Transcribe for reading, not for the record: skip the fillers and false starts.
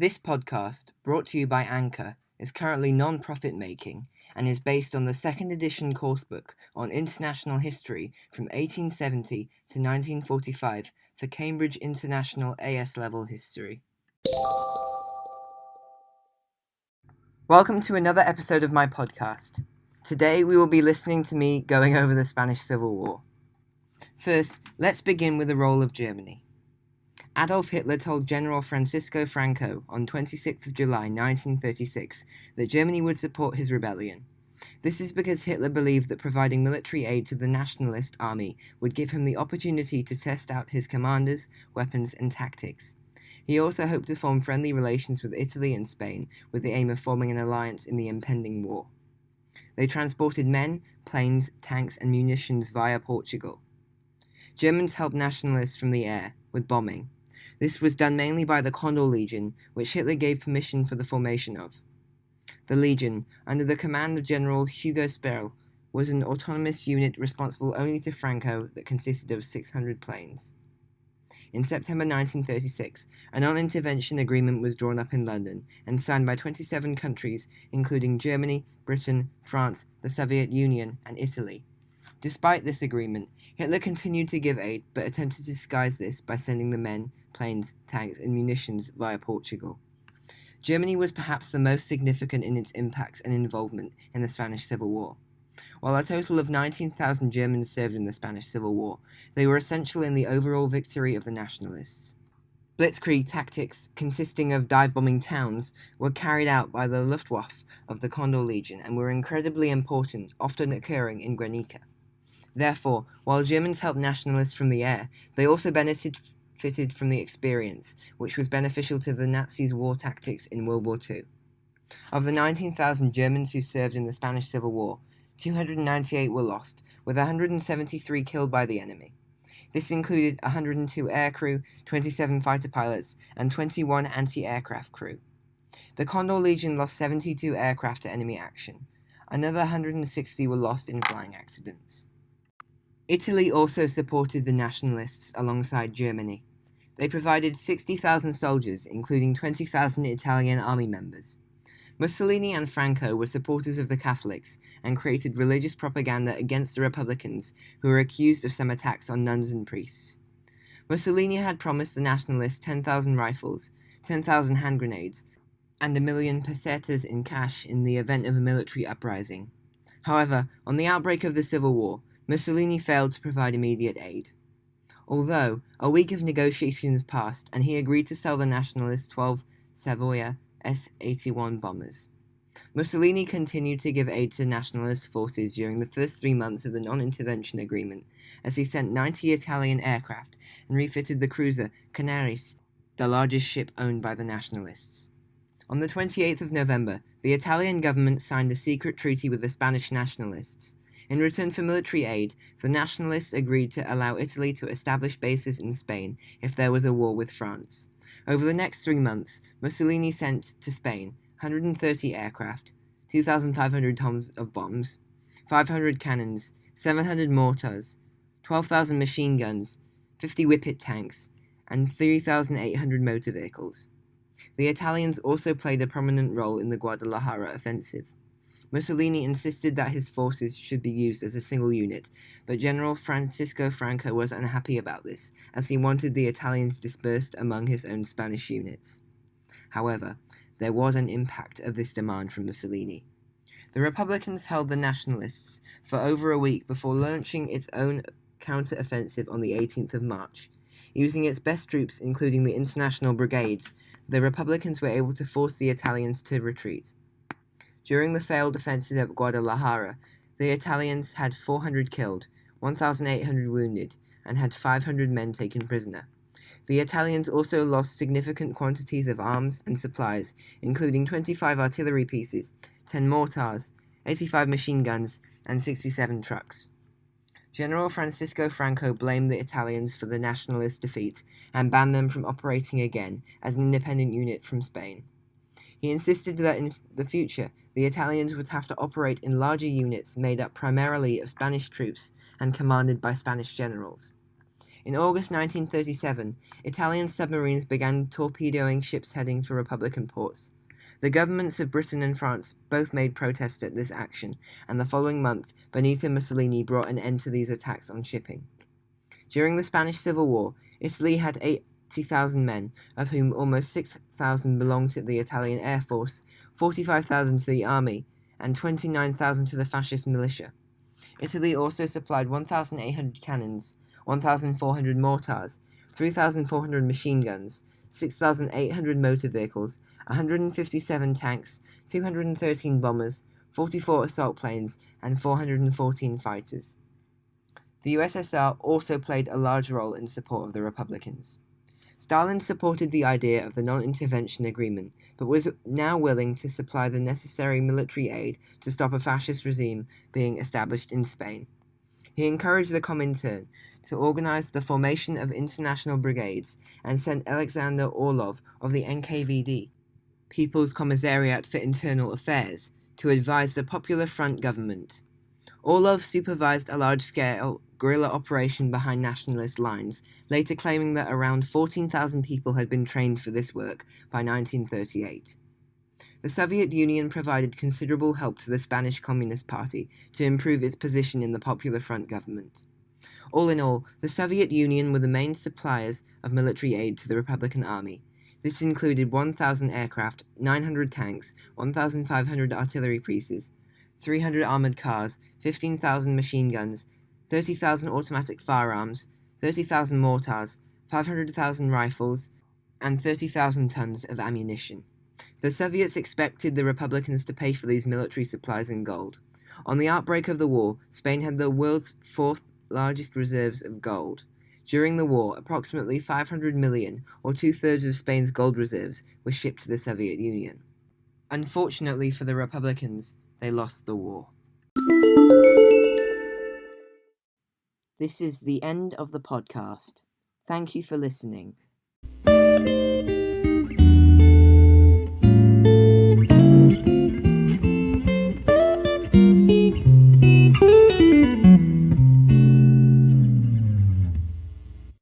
This podcast, brought to you by Anchor, is currently non-profit making and is based on the second edition coursebook on international history from 1870 to 1945 for Cambridge International AS Level History. Welcome to another episode of my podcast. Today we will be listening to me going over the Spanish Civil War. First, let's begin with the role of Germany. Adolf Hitler told General Francisco Franco on 26th of July 1936 that Germany would support his rebellion. This is because Hitler believed that providing military aid to the nationalist army would give him the opportunity to test out his commanders, weapons, and tactics. He also hoped to form friendly relations with Italy and Spain with the aim of forming an alliance in the impending war. They transported men, planes, tanks, and munitions via Portugal. Germans helped nationalists from the air with bombing. This was done mainly by the Condor Legion, which Hitler gave permission for the formation of. The Legion, under the command of General Hugo Sperl, was an autonomous unit responsible only to Franco that consisted of 600 planes. In September 1936, a non-intervention agreement was drawn up in London and signed by 27 countries, including Germany, Britain, France, the Soviet Union, and Italy. Despite this agreement, Hitler continued to give aid but attempted to disguise this by sending the men, planes, tanks, and munitions via Portugal. Germany was perhaps the most significant in its impacts and involvement in the Spanish Civil War. While a total of 19,000 Germans served in the Spanish Civil War, they were essential in the overall victory of the nationalists. Blitzkrieg tactics, consisting of dive-bombing towns, were carried out by the Luftwaffe of the Condor Legion and were incredibly important, often occurring in Guernica. Therefore, while Germans helped nationalists from the air, they also benefited from the experience, which was beneficial to the Nazis' war tactics in World War II. Of the 19,000 Germans who served in the Spanish Civil War, 298 were lost, with 173 killed by the enemy. This included 102 aircrew, 27 fighter pilots, and 21 anti-aircraft crew. The Condor Legion lost 72 aircraft to enemy action. Another 160 were lost in flying accidents. Italy also supported the nationalists alongside Germany. They provided 60,000 soldiers, including 20,000 Italian army members. Mussolini and Franco were supporters of the Catholics and created religious propaganda against the Republicans, who were accused of some attacks on nuns and priests. Mussolini had promised the nationalists 10,000 rifles, 10,000 hand grenades, and 1,000,000 pesetas in cash in the event of a military uprising. However, on the outbreak of the Civil War, Mussolini failed to provide immediate aid. Although, a week of negotiations passed and he agreed to sell the nationalists 12 Savoia S-81 bombers. Mussolini continued to give aid to nationalist forces during the first 3 months of the non-intervention agreement, as he sent 90 Italian aircraft and refitted the cruiser Canaris, the largest ship owned by the nationalists. On the 28th of November, the Italian government signed a secret treaty with the Spanish nationalists. In return for military aid, the nationalists agreed to allow Italy to establish bases in Spain if there was a war with France. Over the next 3 months, Mussolini sent to Spain 130 aircraft, 2,500 tons of bombs, 500 cannons, 700 mortars, 12,000 machine guns, 50 Whippet tanks, and 3,800 motor vehicles. The Italians also played a prominent role in the Guadalajara offensive. Mussolini insisted that his forces should be used as a single unit, but General Francisco Franco was unhappy about this, as he wanted the Italians dispersed among his own Spanish units. However, there was an impact of this demand from Mussolini. The Republicans held the nationalists for over a week before launching its own counter-offensive on the 18th of March. Using its best troops, including the international brigades, the Republicans were able to force the Italians to retreat. During the failed offensive at Guadalajara, the Italians had 400 killed, 1,800 wounded, and had 500 men taken prisoner. The Italians also lost significant quantities of arms and supplies, including 25 artillery pieces, 10 mortars, 85 machine guns, and 67 trucks. General Francisco Franco blamed the Italians for the nationalist defeat and banned them from operating again as an independent unit from Spain. He insisted that in the future, the Italians would have to operate in larger units made up primarily of Spanish troops and commanded by Spanish generals. In August 1937, Italian submarines began torpedoing ships heading for Republican ports. The governments of Britain and France both made protest at this action, and the following month, Benito Mussolini brought an end to these attacks on shipping. During the Spanish Civil War, Italy had 80,000 men, of whom almost 6,000 belonged to the Italian Air Force, 45,000 to the army, and 29,000 to the fascist militia. Italy also supplied 1,800 cannons, 1,400 mortars, 3,400 machine guns, 6,800 motor vehicles, 157 tanks, 213 bombers, 44 assault planes, and 414 fighters. The USSR also played a large role in support of the Republicans. Stalin supported the idea of the non-intervention agreement, but was now willing to supply the necessary military aid to stop a fascist regime being established in Spain. He encouraged the Comintern to organize the formation of international brigades and sent Alexander Orlov of the NKVD, People's Commissariat for Internal Affairs, to advise the Popular Front government. Orlov supervised a large-scale guerrilla operation behind nationalist lines, later claiming that around 14,000 people had been trained for this work by 1938. The Soviet Union provided considerable help to the Spanish Communist Party to improve its position in the Popular Front government. All in all, the Soviet Union were the main suppliers of military aid to the Republican Army. This included 1,000 aircraft, 900 tanks, 1,500 artillery pieces, 300 armored cars, 15,000 machine guns, 30,000 automatic firearms, 30,000 mortars, 500,000 rifles, and 30,000 tons of ammunition. The Soviets expected the Republicans to pay for these military supplies in gold. On the outbreak of the war, Spain had the world's fourth largest reserves of gold. During the war, approximately 500 million, or two-thirds of Spain's gold reserves, were shipped to the Soviet Union. Unfortunately for the Republicans, they lost the war. This is the end of the podcast. Thank you for listening.